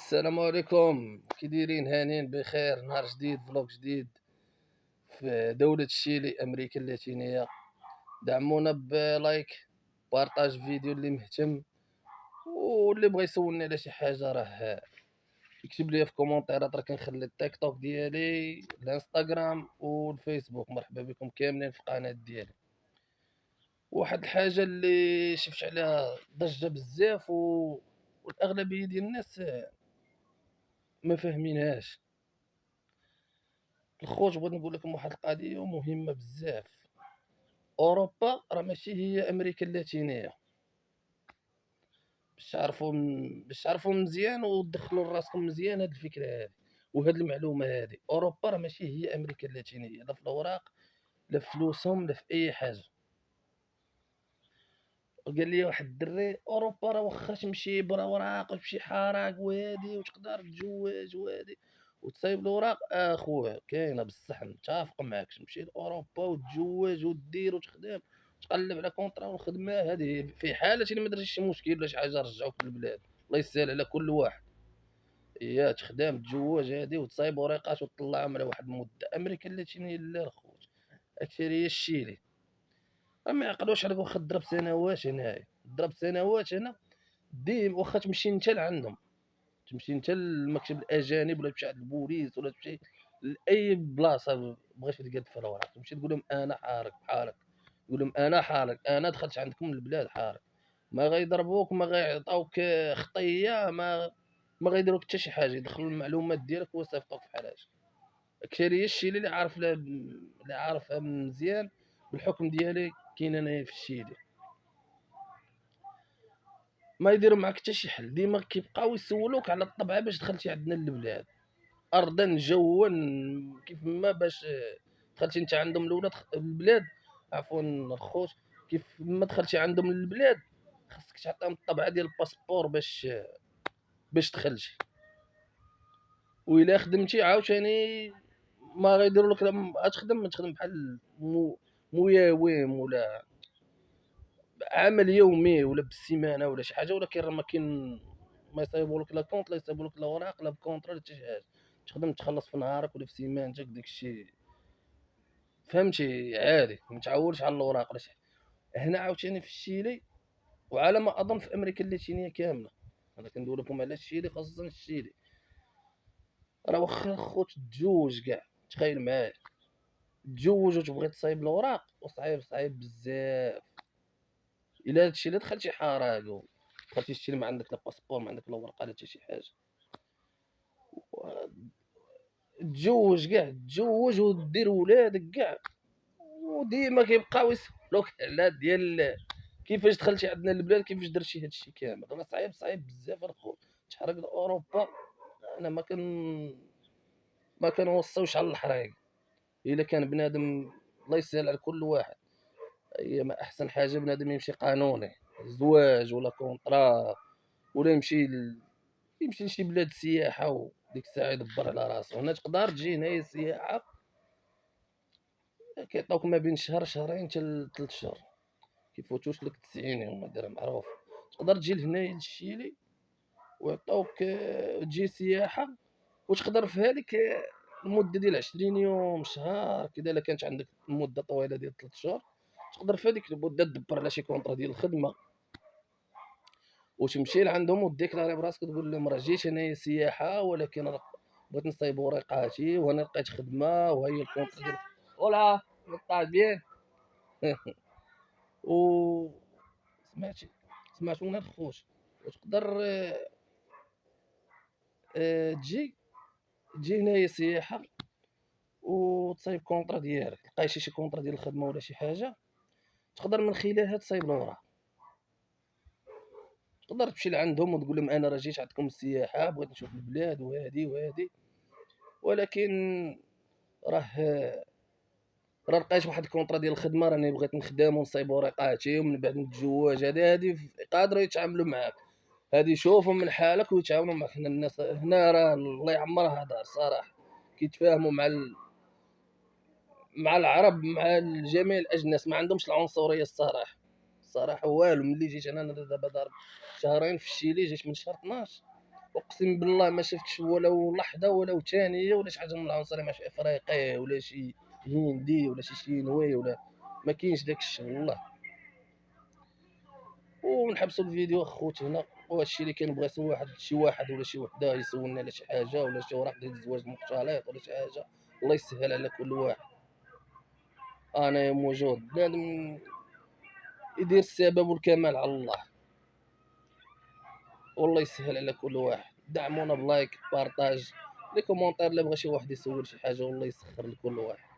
السلام عليكم، كي دايرين؟ هانيين بخير. نهار جديد، فلوق جديد في دولة شيلي، أمريكا اللاتينية. دعمونا بلايك، بارطاج فيديو اللي مهتم، واللي بغى يسولني على شي حاجة راه يكتب لي في كومونتيرات. راه كنخلي التيك توك ديالي، الانستغرام والفيسبوك. مرحبا بكم كاملين في القناة ديالي. واحد الحاجة اللي شفت عليها ضجة بزاف والأغلبية ديال الناس ما فاهمينهاش. الخوت بغيت نقول لكم واحد القضيه مهمه بزاف. اوروبا راه ماشي هي امريكا اللاتينيه، باش تعرفوا مزيان وتدخلوا لراسكم مزيان هاد الفكره هادي وهاد المعلومه هادي. اوروبا راه ماشي هي امريكا اللاتينيه، لا في الاوراق لا في فلوسهم لا في اي حاجه. وقال لي واحد الدري اوروبا راه واخا تمشي براوراق وتمشي حراق وهادي وتقدر تتزوج وهادي وتصايب الاوراق. اخويا كاينه بصح نتفق معاك، تمشي لاوروبا وتتزوج ودير وتخدم تقلب على كونطرا والخدمه هذه في حاله الا ما درتيش شي مشكل ولا شي حاجه رجعوك للبلاد. الله يسهل على كل واحد. يا تخدم تزوج هادي وتصايب وريقات وتطلعهم على واحد المده. امريكا اللاتينيه لا الخوت، هادشي هي الشيلي. ما يعقلوش عليك. واخا ضرب سنوات هنايا، ضرب سنوات هنا ديم. واخا تمشي انت لعندهم، تمشي انت للمكتب الاجانب ولا تمشي عند البوليس ولا تمشي لاي بلاصه بغيتي تقاد فيها الوراق، تمشي تقول لهم انا حارق بحالك، يقول لهم انا حارق، انا دخلت عندكم البلاد حارق. ما غيضربوك، ما غيعطاوك خطيه، ما غيديروك حتى شي حاجه. يدخلوا المعلومات ديالك ويصيفطوك بحال هادشي. اكثريه الشيء اللي عارف اللي عارفها مزيان بالحكم ديالي كاين انايا في الشيلي. ما يديروا معاك حتى شي حل، ديما كيبقاو يسولوك على الطبعه باش دخلتي عندنا للبلاد، ارضا جوا. كيف ما باش دخلتي انت عندهم الاولاد البلاد، عفوا الخوت، كيف ما دخلتي عندهم للبلاد خاصك تعطيهم الطبعه ديال الباسبور باش دخلتي. وإلا خدمتي عاوتاني ما غيديروا لك تخدم بحال مياوم ولا عمل يومي ولا بالسيمانه ولا شي حاجه. ولكن راه ما كاين، ما يصايبوا لك لا كونط، لا يصايبوا لك لا اوراق لا بكونطرا لا حتى شي حاجه. تخدم تخلص في نهارك ولا في سيمانتك، داك الشيء فهمتي عادي. ما تعولش على الاوراق ولا شي حاجه. هنا عاوتاني في الشيلي، وعلى ما اظن في امريكا اللاتينيه كامله. انا كندوي لكم على الشيلي، خاصه الشيلي. راه واخا خوت تجوج كاع، تخيل معايا تجوج وتبغي تصايب الاوراق وصعيب، صعيب بزاف. الا هادشي الا دخلتي حراق دخلتي الشيلي ما عندك لا باسبور، ما عندك لا ورقه لا حتى شي حاجه، تجوج كاع، تجوج ودير ولادك كاع، وديما كيبقاو يسولوك على ديال كيفاش دخلتي عندنا للبلاد، كيفاش درتي هادشي كامل. راه صعيب، صعيب بزاف الخوت. تحرق لاوروبا انا ما كنوصيوش على الحرايق. الا كان بنادم الله يسهل على كل واحد، هي ما احسن حاجه بنادم يمشي قانوني، زواج ولا كونطرا، ولا يمشي لشي بلاد سياحه وديك الساعه يدبر على راسو. هنا تقدر تجي هنايا سياحه، كيعطيوك ما بين شهر شهرين حتى ل3 شهور، كيفوتوش لك 90 يوم، هذا راه معروف. تقدر تجي لهنايا للشيلي ويعطوك تجي سياحه، وتقدر في هذيك المده ديال 20 يوم شهر كذا. الا كانت عندك مده طويله ديال 3 شهور، تقدر في هذيك المده تدبر على شي كونطرا ديال الخدمه وتمشي لعندهم وديكلاري براسك، تقول لهم راه جيت انايا سياحه، ولكن راه بغيت نصايب ورقاتي وانا لقيت خدمه وهي الكونطرا ديال اولا طاح بيان. و سمعتي سمعتونا الخوت. وتقدر تجي هنايا سياحه وتصايب كونطرا ديالك، تلقاي شي كونطرا ديال الخدمه ولا شي حاجه، تقدر من خلالها تصايب الوراق. تقدر تمشي لعندهم وتقول لهم انا راه جيت عندكم السياحه، بغيت نشوف البلاد وهادي وهادي، ولكن راه لقيت واحد الكونطرا ديال الخدمه، راني بغيت نخدم ونصايب ورقاتي ومن بعد نتزوج. هادي يقدروا يتعاملوا معاك، هادي يشوفوا من حالك ويتعاونوا معك. هنا الناس هنا راه الله يعمرها هدار صراحه، كيتفاهموا مع العرب، مع جميع الاجناس، ما عندهمش العنصريه الصراحه. الصراحه والو. ملي جيت انا دابا ضارب شهرين في الشيلي، جيت من شهر 12 اقسم بالله ما شفتش ولو لحظه ولو ثانيه ولا شي حاجه من العنصريه مع شي افريقي ولا شي هندي ولا شي شينوي ولا ما كاينش داك الشيء والله. ونحبسوا الفيديو اخوتي هنا. وهادشي اللي كنبغي شي واحد ولا شي وحده يسولنا على شي حاجه ولا شي ورق ديال الزواج مختلط ولا شي حاجه، الله يسهل على كل واحد. انا موجود، بنادم يدير السبب والكمال على الله، والله يسهل على كل واحد. دعمونا بلايك بارطاج لي كومونتير اللي بغى شي واحد يسول شي حاجه، والله يسخر لكل واحد.